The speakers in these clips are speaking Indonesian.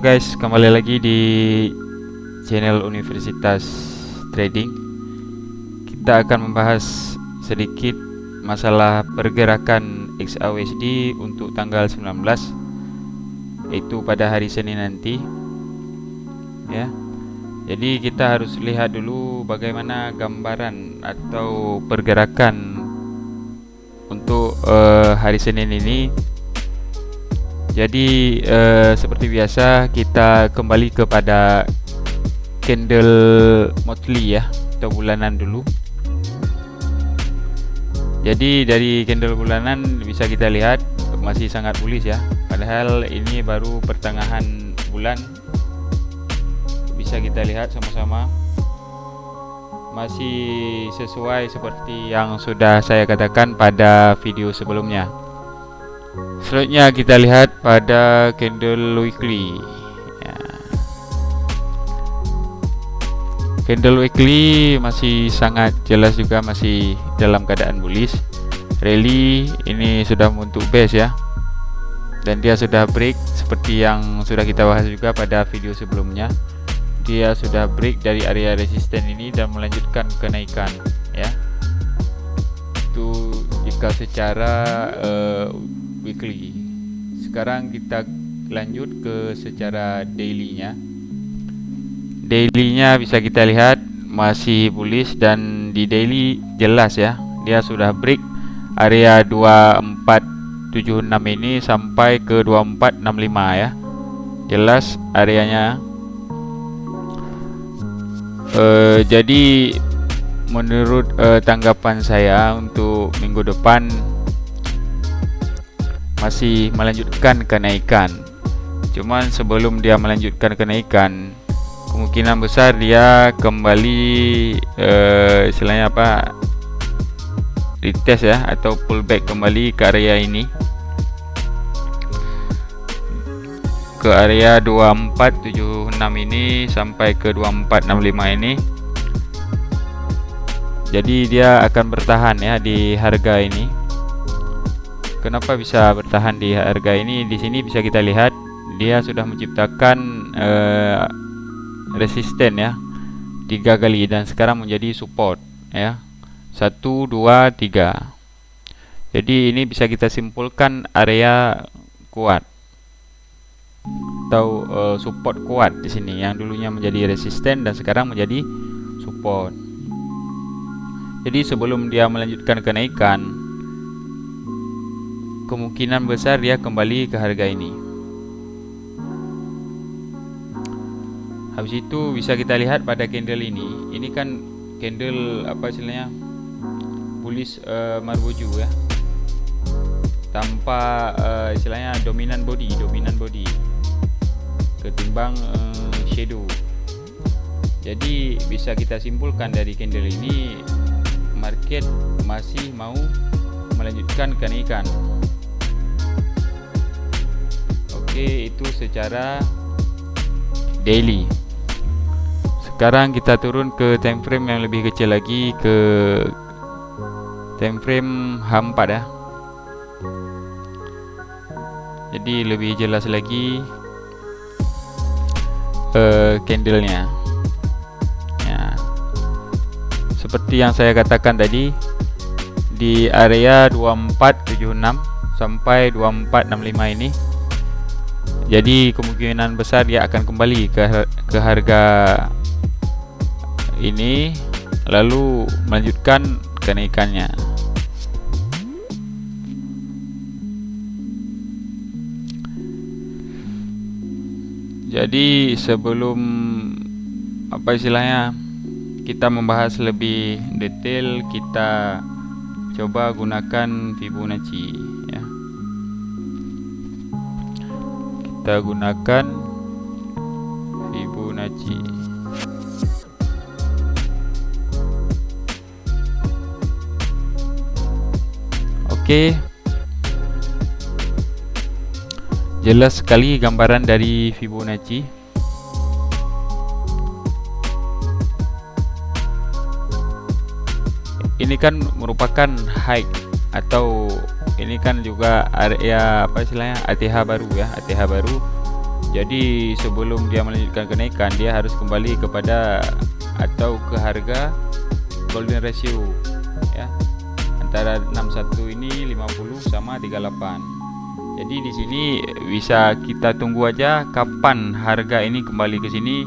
guys, kembali lagi di channel Universitas Trading. Kita akan membahas sedikit masalah pergerakan XAUSD untuk tanggal 19, yaitu pada hari Senin nanti ya. Jadi kita harus lihat dulu bagaimana gambaran atau pergerakan untuk hari Senin ini. Jadi seperti biasa kita kembali kepada candle monthly ya, atau bulanan dulu. Jadi dari candle bulanan bisa kita lihat masih sangat bullish ya. Padahal ini baru pertengahan bulan. Bisa kita lihat sama-sama masih sesuai seperti yang sudah saya katakan pada video sebelumnya. Selanjutnya kita lihat pada candle weekly ya. Candle weekly masih sangat jelas juga masih dalam keadaan bullish. Rally ini sudah membentuk base ya, dan dia sudah break seperti yang sudah kita bahas juga pada video sebelumnya. Dia sudah break dari area resisten ini dan melanjutkan kenaikan ya. Itu jika secara weekly. Sekarang kita lanjut ke secara daily-nya. Daily-nya bisa kita lihat masih bullish, dan di daily jelas ya, dia sudah break area 2476 ini sampai ke 2465 ya. Jelas areanya. Jadi menurut tanggapan saya untuk minggu depan masih melanjutkan kenaikan. Cuman sebelum dia melanjutkan kenaikan, kemungkinan besar dia kembali istilahnya apa, retest ya, atau pullback kembali ke area ini, ke area 2476 ini sampai ke 2465 ini. Jadi dia akan bertahan ya di harga ini. Kenapa bisa bertahan di harga ini? Di sini bisa kita lihat dia sudah menciptakan resisten ya 3 kali, dan sekarang menjadi support ya, 1, 2, 3. Jadi ini bisa kita simpulkan area kuat atau support kuat di sini, yang dulunya menjadi resisten dan sekarang menjadi support. Jadi sebelum dia melanjutkan kenaikan, kemungkinan besar dia kembali ke harga ini. Habis itu bisa kita lihat pada candle ini. Ini kan candle apa istilahnya, bullish Marubozu ya, tanpa istilahnya dominan body ketimbang shadow. Jadi bisa kita simpulkan dari candle ini, market masih mau melanjutkan kenaikan. Oke, itu secara daily. Sekarang kita turun ke time frame yang lebih kecil lagi, ke time frame H4 ya. Jadi lebih jelas lagi candlenya ya. Seperti yang saya katakan tadi, di area 2476 sampai 2465 ini. Jadi kemungkinan besar dia akan kembali ke harga ini, lalu melanjutkan kenaikannya. Jadi sebelum apa istilahnya kita membahas lebih detail, kita coba gunakan Fibonacci ya. Kita gunakan Fibonacci. Oke. Jelas sekali gambaran dari Fibonacci. Ini kan merupakan high, atau ini kan juga area apa istilahnya, ATH baru ya, ATH baru Jadi sebelum dia melanjutkan kenaikan, dia harus kembali kepada atau ke harga golden ratio ya, antara 61 ini 50 sama 38. Jadi di sini bisa kita tunggu aja kapan harga ini kembali ke sini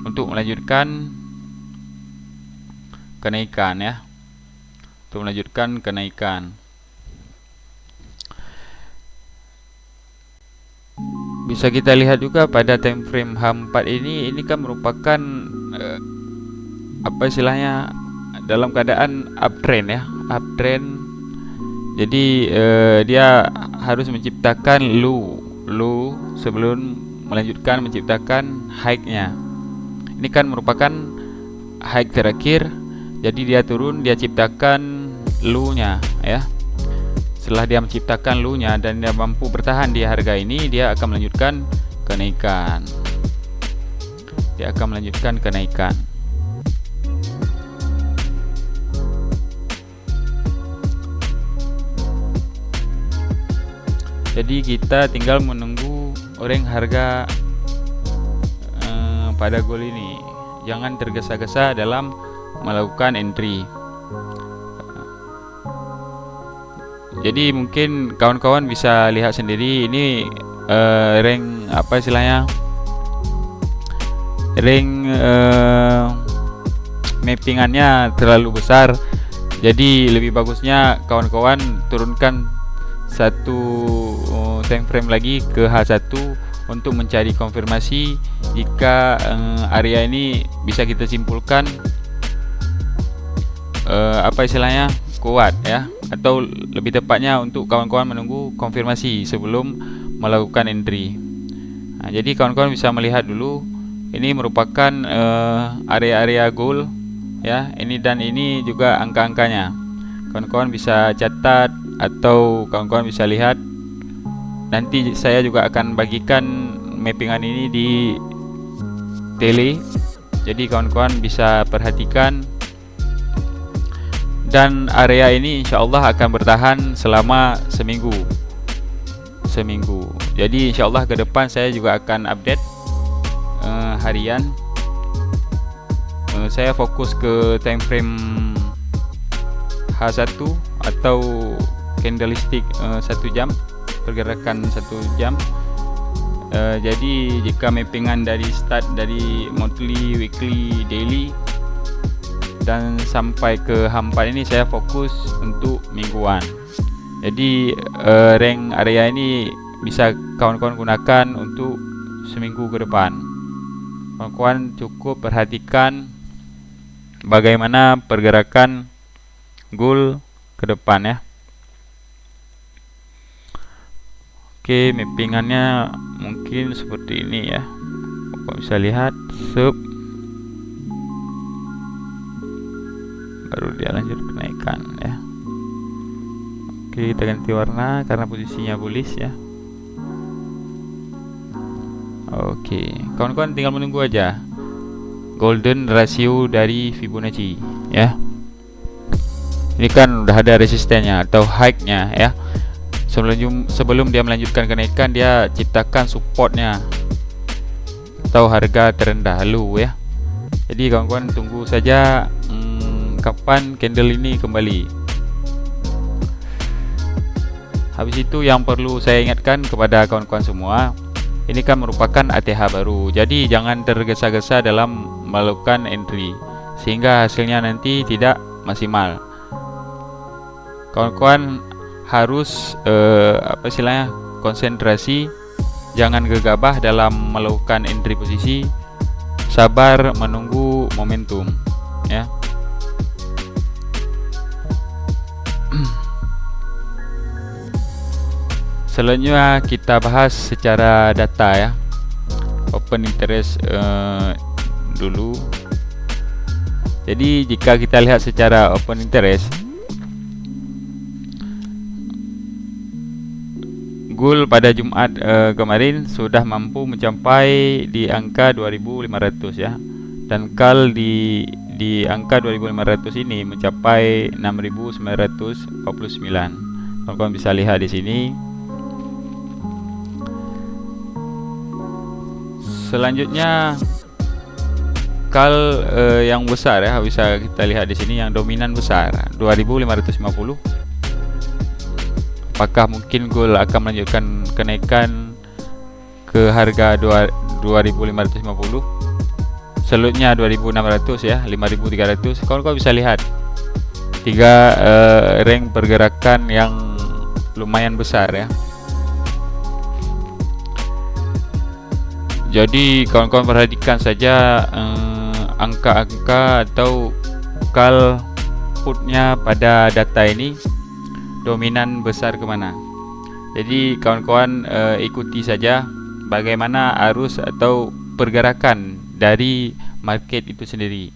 untuk melanjutkan kenaikan ya, untuk melanjutkan kenaikan. Bisa kita lihat juga pada time frame H4 ini kan merupakan apa istilahnya, dalam keadaan uptrend ya, uptrend. Jadi dia harus menciptakan low sebelum melanjutkan menciptakan high-nya. Ini kan merupakan high terakhir, jadi dia turun, dia ciptakan low-nya ya. Setelah dia menciptakan low-nya dan dia mampu bertahan di harga ini, dia akan melanjutkan kenaikan. Dia akan melanjutkan kenaikan. Jadi kita tinggal menunggu range harga pada goal ini. Jangan tergesa-gesa dalam melakukan entry. Jadi mungkin kawan-kawan bisa lihat sendiri ini rank apa istilahnya, rank mappingannya terlalu besar. Jadi lebih bagusnya kawan-kawan turunkan satu time frame lagi ke H1 untuk mencari konfirmasi jika area ini bisa kita simpulkan apa istilahnya, kuat ya, atau lebih tepatnya untuk kawan-kawan menunggu konfirmasi sebelum melakukan entry. Nah, jadi kawan-kawan bisa melihat dulu ini merupakan area-area goal ya, ini dan ini juga angka-angkanya. Kawan-kawan bisa catat atau kawan-kawan bisa lihat. Nanti saya juga akan bagikan mappingan ini di tele, jadi kawan-kawan bisa perhatikan. Dan area ini insyaallah akan bertahan selama seminggu. Jadi insyaallah ke depan saya juga akan update harian. Saya fokus ke time frame H1 atau candlestick 1 jam, pergerakan 1 jam. Jadi jika mappingan dari start dari monthly, weekly, daily dan sampai ke H4 ini saya fokus untuk mingguan. Jadi rank area ini bisa kawan-kawan gunakan untuk seminggu ke depan. Kawan-kawan cukup perhatikan bagaimana pergerakan goal ke depan ya. Oke, mappingannya mungkin seperti ini ya. Kawan bisa lihat baru dia lanjut kenaikan ya. Oke, kita ganti warna karena posisinya bullish ya. Oke, kawan-kawan tinggal menunggu aja golden ratio dari Fibonacci ya. Ini kan udah ada resistennya atau high-nya ya. Sebelum dia melanjutkan kenaikan, dia ciptakan supportnya atau harga terendah low ya. Jadi kawan-kawan tunggu saja kapan candle ini kembali. Habis itu yang perlu saya ingatkan kepada kawan-kawan semua, ini kan merupakan ATH baru, jadi jangan tergesa-gesa dalam melakukan entry sehingga hasilnya nanti tidak maksimal. Kawan-kawan harus apa istilahnya, konsentrasi, jangan gegabah dalam melakukan entry posisi, sabar menunggu momentum ya. Selanjutnya kita bahas secara data ya, open interest dulu. Jadi jika kita lihat secara open interest, goal pada Jumat kemarin sudah mampu mencapai di angka 2500 ya, dan call di angka 2500 ini mencapai 6949. Kawan-kawan bisa lihat di sini. Selanjutnya kal yang besar ya, bisa kita lihat di sini yang dominan besar 2550. Apakah mungkin gold akan melanjutkan kenaikan ke harga 2550? Selanjutnya 2600 ya, 5300. Kawan-kawan bisa lihat tiga rank pergerakan yang lumayan besar ya. Jadi kawan-kawan perhatikan saja angka-angka atau kal putnya pada data ini dominan besar kemana. Jadi kawan-kawan ikuti saja bagaimana arus atau pergerakan dari market itu sendiri.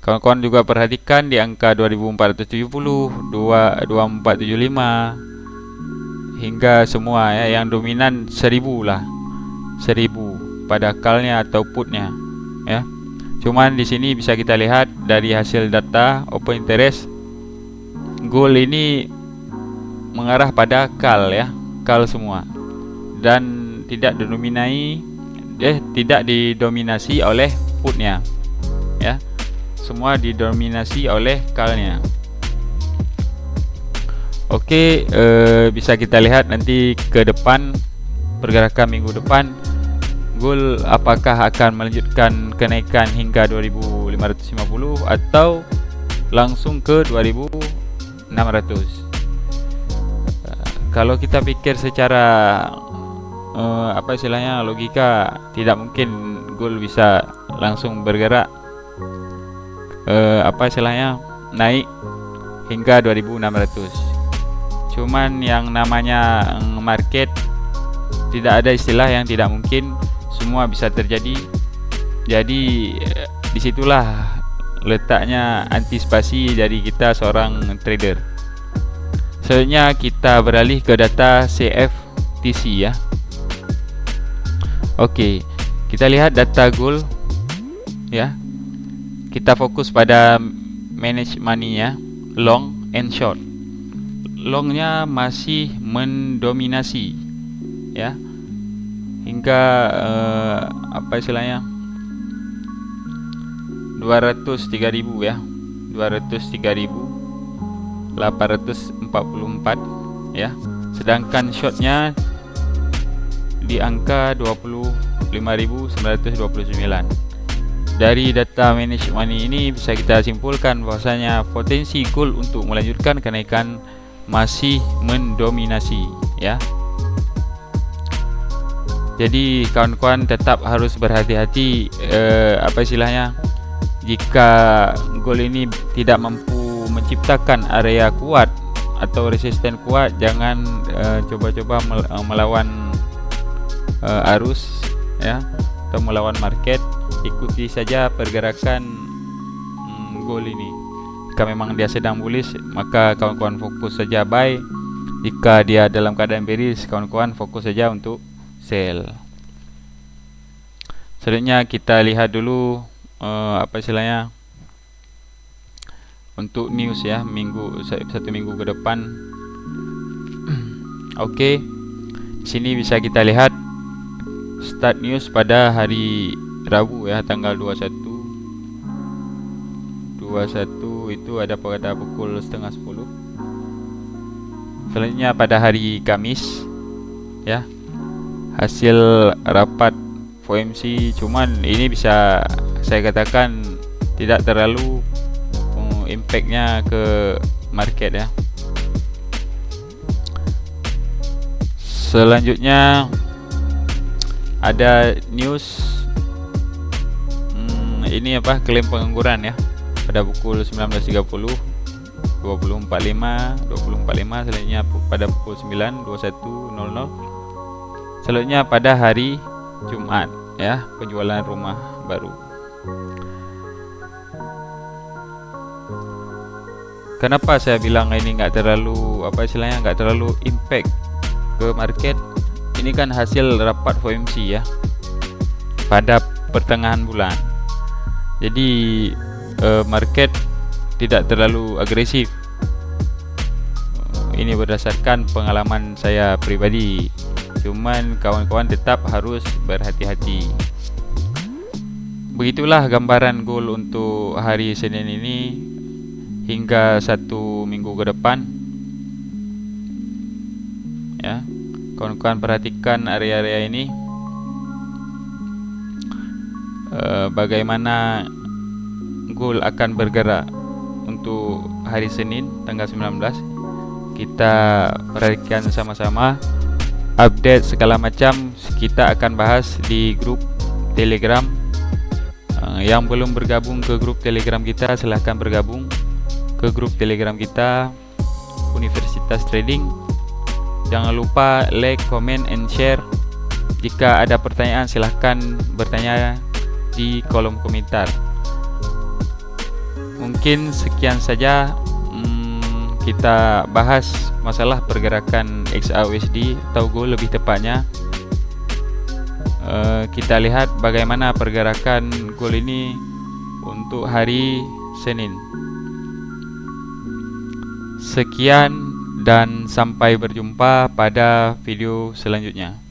Kawan-kawan juga perhatikan di angka 2470, 2475 hingga semua ya, yang dominan 1000 lah, 1000 pada kalnya atau putnya ya. Cuman di sini bisa kita lihat dari hasil data open interest, gold ini mengarah pada kal ya, kal semua, dan tidak didominasi oleh putnya ya, semua didominasi oleh kalnya. Oke, bisa kita lihat nanti ke depan, pergerakan minggu depan gold apakah akan melanjutkan kenaikan hingga 2550 atau langsung ke 2600. Kalau kita pikir secara apa istilahnya, logika, tidak mungkin gold bisa langsung bergerak apa istilahnya naik hingga 2600. Cuman yang namanya market tidak ada istilah yang tidak mungkin, semua bisa terjadi. Jadi disitulah letaknya antisipasi dari kita seorang trader. Selanjutnya kita beralih ke data CFTC ya. Oke, kita lihat data gold ya. Kita fokus pada manage money ya, long and short. Longnya masih mendominasi ya, hingga apa istilahnya 203.000 ya, 203.844 ya. Sedangkan shortnya di angka 25.929. Dari data manage money ini bisa kita simpulkan bahwasanya potensi gold untuk melanjutkan kenaikan masih mendominasi ya. Jadi kawan-kawan tetap harus berhati-hati apa istilahnya, jika gold ini tidak mampu menciptakan area kuat atau resisten kuat, jangan coba-coba melawan arus ya, atau melawan market. Ikuti saja pergerakan gold ini. Jika memang dia sedang bullish, maka kawan-kawan fokus saja buy. Jika dia dalam keadaan bearish, kawan-kawan fokus saja untuk sell. Selanjutnya kita lihat dulu apa istilahnya untuk news ya, satu minggu ke depan. Oke, sini bisa kita lihat start news pada hari Rabu ya, tanggal 21 itu ada pada pukul 9:30. Selanjutnya pada hari Kamis ya, hasil rapat FOMC. Cuman ini bisa saya katakan tidak terlalu impactnya ke market ya. Selanjutnya ada news ini apa, klaim pengangguran ya, pada pukul 19.30, 20.45, selanjutnya pada pukul 9, 21.00. Selanjutnya pada hari Jumat ya, penjualan rumah baru. Kenapa saya bilang ini nggak terlalu apa istilahnya, nggak terlalu impact ke market? Ini kan hasil rapat FOMC ya, pada pertengahan bulan. Jadi market tidak terlalu agresif. ini berdasarkan pengalaman saya pribadi. Cuman kawan-kawan tetap harus berhati-hati. Begitulah gambaran goal untuk hari Senin ini hingga 1 minggu ke depan. Ya, kawan-kawan perhatikan area-area ini. Bagaimana goal akan bergerak untuk hari Senin tanggal 19. Kita perhatikan sama-sama. Update segala macam kita akan bahas di grup Telegram. Yang belum bergabung ke grup Telegram kita, silahkan bergabung ke grup Telegram kita Universitas Trading. Jangan lupa like, comment, and share. Jika ada pertanyaan silahkan bertanya di kolom komentar. Mungkin sekian saja kita bahas masalah pergerakan XAUSD atau gold lebih tepatnya. Kita lihat bagaimana pergerakan gold ini untuk hari Senin. Sekian dan sampai berjumpa pada video selanjutnya.